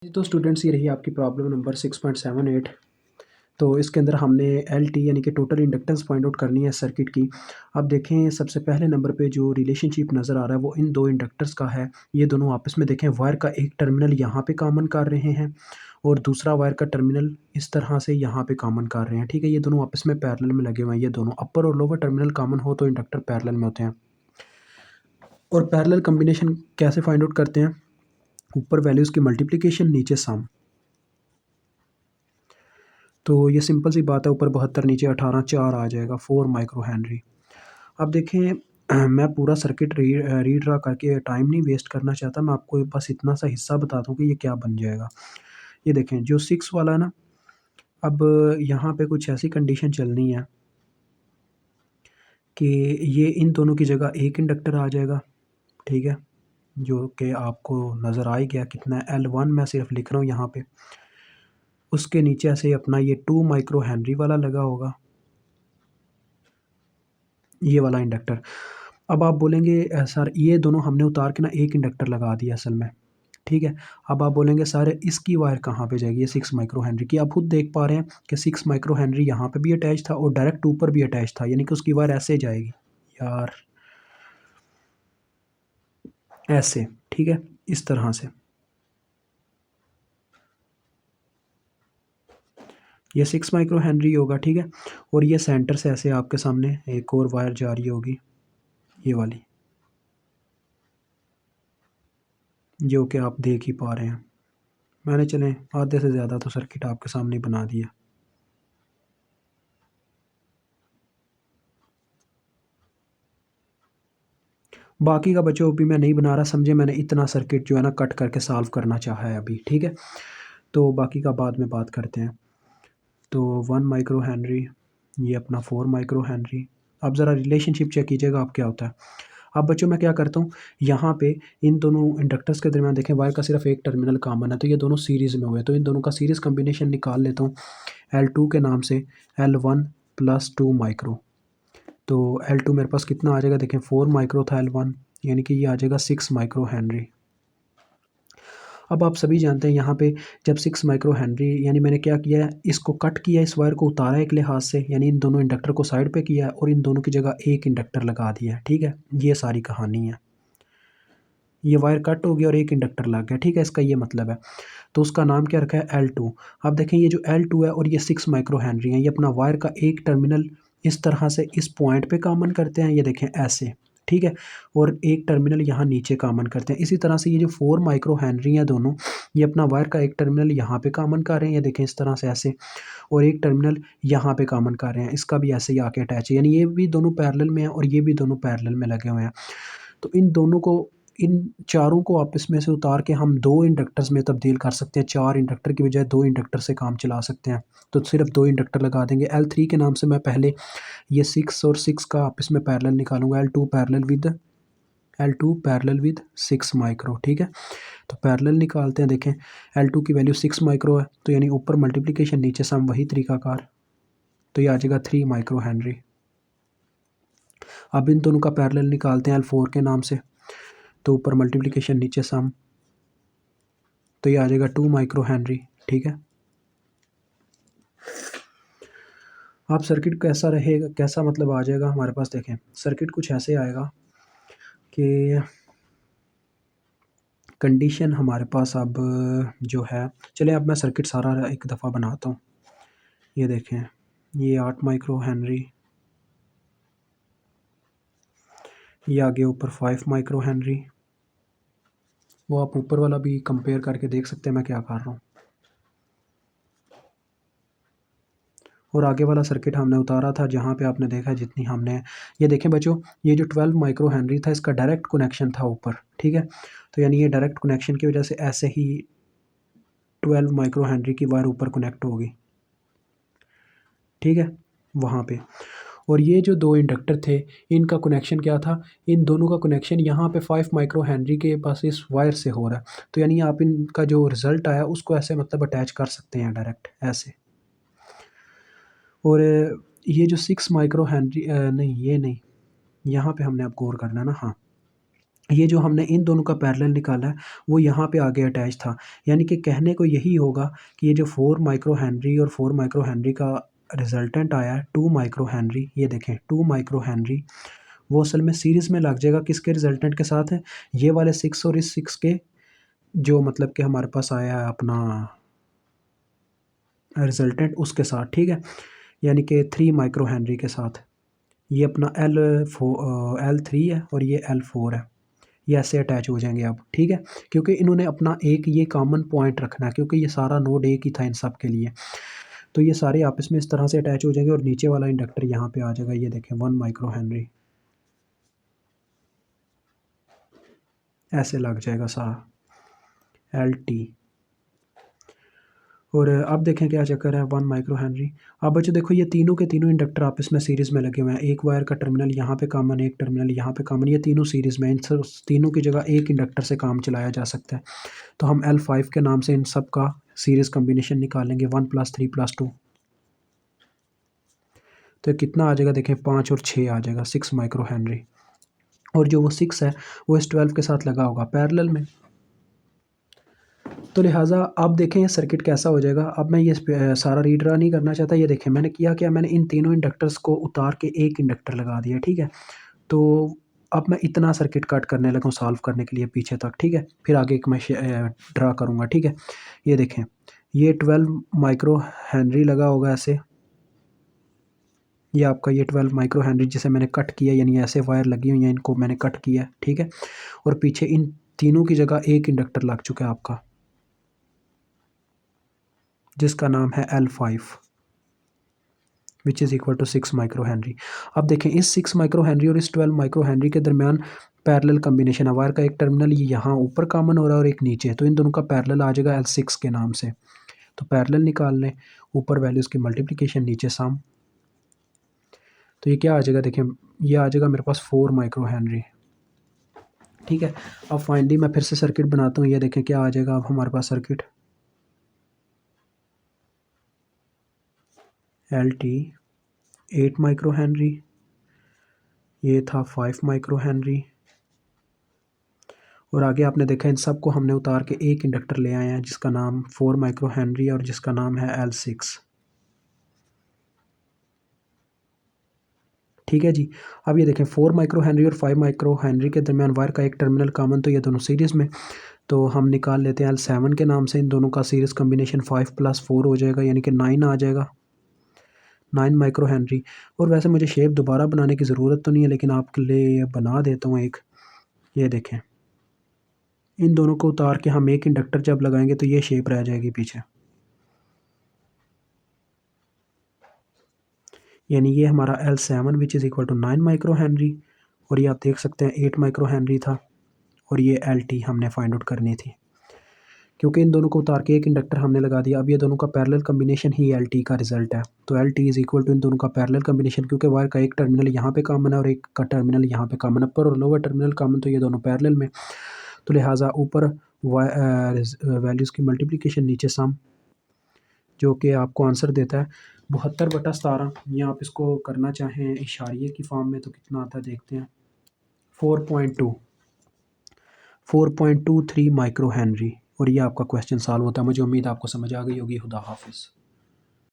जी, तो स्टूडेंट्स ये रही आपकी प्रॉब्लम नंबर 6.78। तो इसके अंदर हमने एल.टी यानी कि टोटल इंडक्टेंस फाइंड आउट करनी है सर्किट की। अब देखें सबसे पहले नंबर पे जो रिलेशनशिप नज़र आ रहा है वो इन 2 इंडक्टर्स का है। ये दोनों आपस में देखें वायर का एक टर्मिनल यहाँ पे कॉमन कर रहे हैं और दूसरा वायर का टर्मिनल इस तरह से यहाँ पे कॉमन कर रहे हैं, ठीक है? ये दोनों आपस में पैरेलल में लगे हुए हैं। ये दोनों अपर और लोअर टर्मिनल कॉमन हो तो इंडक्टर पैरेलल में होते हैं। और पैरेलल कॉम्बिनेशन कैसे फाइंड आउट करते हैं? ऊपर वैल्यूज़ की मल्टीप्लिकेशन, नीचे सम। तो ये सिंपल सी बात है, ऊपर 72 नीचे 18, 4 आ जाएगा 4 माइक्रो हेनरी। अब देखें मैं पूरा सर्किट रीड ड्रा करके टाइम नहीं वेस्ट करना चाहता, मैं आपको बस इतना सा हिस्सा बताता हूँ कि ये क्या बन जाएगा। ये देखें जो 6 वाला है ना, अब यहाँ पे कुछ ऐसी कंडीशन चलनी है कि ये इन दोनों की जगह एक इंडक्टर आ जाएगा, ठीक है? जो कि आपको नज़र आ ही गया कितना है, L1 मैं सिर्फ लिख रहा हूँ यहाँ पे। उसके नीचे ऐसे अपना ये 2 माइक्रो हेनरी वाला लगा होगा, ये वाला इंडक्टर। अब आप बोलेंगे सर ये दोनों हमने उतार के ना एक इंडक्टर लगा दिया असल में, ठीक है? अब आप बोलेंगे सर इसकी वायर कहाँ पे जाएगी? ये 6 माइक्रो हेनरी की। आप खुद देख पा रहे हैं कि 6 माइक्रो हेनरी यहाँ पे भी अटैच था और डायरेक्ट ऊपर भी अटैच था, यानी कि उसकी वायर ऐसे जाएगी यार, ऐसे, ठीक है? इस तरह से। ये 6 माइक्रो हेनरी होगा, ठीक है? और ये सेंटर से ऐसे आपके सामने एक और वायर जा रही होगी, ये वाली, जो कि आप देख ही पा रहे हैं। मैंने चलें आधे से ज़्यादा तो सर्किट आपके सामने ही बना दिया। बाकी का बच्चों अभी मैं नहीं बना रहा, समझे? मैंने इतना सर्किट जो है ना कट करके सॉल्व करना चाहा है अभी, ठीक है? तो बाकी का बाद में बात करते हैं। तो 1 माइक्रो हेनरी, ये अपना 4 माइक्रो हेनरी। अब ज़रा रिलेशनशिप चेक कीजिएगा आप क्या होता है। अब बच्चों मैं क्या करता हूँ, यहाँ पे इन दोनों इंडक्टर्स के दरमियान देखें वायर का सिर्फ एक टर्मिनल कॉमन है, तो ये दोनों सीरीज़ में हुए, तो इन दोनों का सीरीज़ कॉम्बिनेशन निकाल लेता हूँ L2 के नाम से, L1 + 2 माइक्रो। तो L2 मेरे पास कितना आ जाएगा, देखें 4 माइक्रो था L1, यानी कि ये आ जाएगा 6 माइक्रो हेनरी। अब आप सभी जानते हैं यहाँ पे जब 6 माइक्रो हेनरी, यानी मैंने क्या किया है, इसको कट किया, इस वायर को उतारा एक लिहाज से, यानी इन दोनों इंडक्टर को साइड पे किया है और इन दोनों की जगह एक इंडक्टर लगा दिया है, ठीक है? ये सारी कहानी है। ये वायर कट हो गया और एक इंडक्टर लग गया, ठीक है? इसका ये मतलब है। तो उसका नाम क्या रखा है, L2। अब देखें ये जो L2 है और ये 6 माइक्रो हेनरी है, ये अपना वायर का एक टर्मिनल इस तरह से इस पॉइंट पे कॉमन करते हैं, ये देखें ऐसे, ठीक है? और एक टर्मिनल यहाँ नीचे कॉमन करते हैं। इसी तरह से ये जो 4 माइक्रो हेनरी हैं दोनों, ये अपना वायर का एक टर्मिनल यहाँ पे कॉमन कर रहे हैं, ये देखें इस तरह से ऐसे, और एक टर्मिनल यहाँ पे कॉमन कर रहे हैं, इसका भी ऐसे ही आके अटैच है, यानी ये भी दोनों पैरेलल में हैं और ये भी दोनों पैरेलल में लगे हुए हैं। तो इन दोनों को, इन चारों को आपस में से उतार के हम 2 इंडक्टर्स में तब्दील कर सकते हैं। 4 इंडक्टर की बजाय 2 इंडक्टर से काम चला सकते हैं। तो सिर्फ 2 इंडक्टर लगा देंगे। L3 के नाम से मैं पहले ये 6 और 6 का आपस में पैरेलल निकालूँगा। L2 पैरेलल विद 6 माइक्रो, ठीक है? तो पैरेलल निकालते हैं, देखें L2 की वैल्यू 6 माइक्रो है, तो यानी ऊपर मल्टीप्लिकेशन नीचे सम, वही तरीकाकार। तो ये आ जाएगा 3 माइक्रो हेनरी। अब इन दोनों का पैरेलल निकालते हैं L4 के नाम से, तो ऊपर मल्टीप्लिकेशन नीचे सम, तो ये आ जाएगा 2 माइक्रो हेनरी, ठीक है? अब सर्किट कैसा रहेगा, कैसा मतलब आ जाएगा हमारे पास, देखें सर्किट कुछ ऐसे आएगा कि कंडीशन हमारे पास अब जो है, चलें अब मैं सर्किट सारा एक दफ़ा बनाता हूँ। ये देखें, ये 8 माइक्रो हेनरी, ये आगे ऊपर 5 माइक्रो हेनरी। वो आप ऊपर वाला भी कंपेयर करके देख सकते हैं मैं क्या कर रहा हूँ। और आगे वाला सर्किट हमने उतारा था जहाँ पे आपने देखा जितनी हमने, ये देखें बच्चों, ये जो 12 माइक्रो हेनरी था इसका डायरेक्ट कनेक्शन था ऊपर, ठीक है? तो यानी ये डायरेक्ट कनेक्शन की वजह से ऐसे ही 12 माइक्रो हेनरी की वायर ऊपर कनेक्ट होगी, ठीक है? वहाँ पे। और ये जो 2 इंडक्टर थे इनका कनेक्शन क्या था, इन दोनों का कनेक्शन यहाँ पे 5 माइक्रो हेनरी के पास इस वायर से हो रहा है। तो यानी आप इनका जो रिज़ल्ट आया उसको ऐसे मतलब अटैच कर सकते हैं डायरेक्ट ऐसे। और ये जो 6 माइक्रो हेनरी नहीं, ये नहीं, यहाँ पे हमने अब गौर करना है ना, हाँ। ये जो हमने इन दोनों का पैरेलल निकाला है वो यहाँ पे आगे अटैच था। यानी कि कहने को यही होगा कि ये जो 4 माइक्रो हेनरी और 4 माइक्रो हेनरी का रिजल्टेंट आया है 2 माइक्रो हेनरी, ये देखें 2 माइक्रो हेनरी, वो असल में सीरीज़ में लग जाएगा किसके रिजल्टेंट के साथ है, ये वाले 6 और इस 6 के जो मतलब कि हमारे पास आया है अपना रिजल्टेंट उसके साथ, ठीक है। यानी कि 3 माइक्रो हेनरी के साथ ये अपना L3 है और ये L4 है, ये ऐसे अटैच हो जाएंगे अब, ठीक है। क्योंकि इन्होंने अपना एक ये कॉमन पॉइंट रखना है, क्योंकि ये सारा नोड एक ही था इन सब के लिए, तो ये सारे आपस में इस तरह से अटैच हो जाएंगे और नीचे वाला इंडक्टर यहाँ पे आ जाएगा, ये देखें 1 माइक्रो हेनरी, ऐसे लग जाएगा सारा LT। और अब देखें क्या चक्कर है 1 माइक्रो हेनरी। अब बच्चों देखो ये तीनों के तीनों इंडक्टर आपस में सीरीज़ में लगे हुए हैं, एक वायर का टर्मिनल यहाँ पे कॉमन, एक टर्मिनल यहाँ पे कॉमन, ये तीनों सीरीज़ में, इन सब तीनों की जगह एक इंडक्टर से काम चलाया जा सकता है। तो हम L5 के नाम से इन सब का सीरीज़ कम्बिनेशन निकालेंगे 1 + 3 + 2, तो कितना आ जाएगा देखें 5 और 6 आ जाएगा 6 माइक्रो हेनरी। और जो वो 6 है वो इस 12 के साथ लगा होगा पैरेलल में। तो लिहाजा अब देखें ये सर्किट कैसा हो जाएगा। अब मैं ये सारा रीड्रा नहीं करना चाहता, ये देखें मैंने किया क्या, मैंने इन तीनों इंडक्टर्स को उतार के एक इंडक्टर लगा दिया, ठीक है। तो अब मैं इतना सर्किट कट करने लगा हूँ सॉल्व करने के लिए पीछे तक, ठीक है। फिर आगे एक मैं ड्रा करूँगा, ठीक है। ये देखें ये 12 माइक्रो हेनरी लगा होगा ऐसे, ये आपका ये 12 माइक्रो हेनरी जिसे मैंने कट किया, यानी ऐसे वायर लगी हुई हैं इनको मैंने कट किया, ठीक है। और पीछे इन तीनों की जगह एक इंडक्टर लग चुका है आपका, जिसका नाम है L5 which is equal to 6 micro henry. अब देखें इस 6 माइक्रो हेनरी और इस 12 माइक्रो हेनरी के दरमियान पैरेलल कम्बिनेशन है, वायर का एक टर्मिनल ये यहाँ ऊपर कॉमन हो रहा है और एक नीचे, तो इन दोनों का पैरेलल आ जाएगा L6 के नाम से। तो पैरेलल निकाल लें, ऊपर वैल्यूज़ की मल्टीप्लिकेशन नीचे सम, तो ये क्या आ जाएगा देखें, ये आ जाएगा मेरे पास 4 माइक्रो हेनरी, ठीक है। अब फाइनली मैं फिर से सर्किट बनाता हूँ, ये देखें क्या आ जाएगा अब हमारे पास सर्किट, LT 8 माइक्रो हेनरी, ये था 5 माइक्रो हेनरी, और आगे आपने देखा इन सब को हमने उतार के एक इंडक्टर ले आए हैं जिसका नाम 4 माइक्रो हेनरी और जिसका नाम है L6, ठीक है जी। अब ये देखें 4 माइक्रो हेनरी और 5 माइक्रो हेनरी के दरमियान वायर का एक टर्मिनल कॉमन, तो ये दोनों सीरीज़ में, तो हम निकाल लेते हैं L7 के नाम से इन दोनों का सीरीज़ कम्बिनेशन 5 + 4 हो जाएगा, यानी कि 9 आ जाएगा, 9 माइक्रो हेनरी। और वैसे मुझे शेप दोबारा बनाने की ज़रूरत तो नहीं है, लेकिन आपके लिए बना देता हूँ एक, ये देखें इन दोनों को उतार के हम एक इंडक्टर जब लगाएंगे तो ये शेप रह जाएगी पीछे, यानी ये हमारा L7 which is equal to 9 micro henry, और ये आप देख सकते हैं 8 माइक्रो हेनरी था, और ये LT हमने फाइंड आउट करनी थी, क्योंकि इन दोनों को उतार के एक इंडक्टर हमने लगा दिया। अब ये दोनों का पैरेलल कम्बिनेशन ही LT का रिजल्ट है, तो LT इज़ इक्वल टू इन दोनों का पैरेलल कम्बिनेशन, क्योंकि वायर का एक टर्मिनल यहाँ पे कॉमन है और एक का टर्मिनल यहाँ पे कॉमन है, अपर और लोअर टर्मिनल कॉमन, तो ये दोनों पैरेलल में, तो लिहाजा ऊपर वैल्यूज़ की मल्टीप्लिकेशन नीचे सम, जो कि आपको आंसर देता है 72/17, या आप इसको करना चाहें इशारिये की फॉर्म में तो कितना आता है देखते हैं, 4.23 माइक्रो हेनरी। और ये आपका क्वेश्चन सॉल्व होता है। मुझे उम्मीद आपको समझ आ गई होगी। खुदा हाफिज़।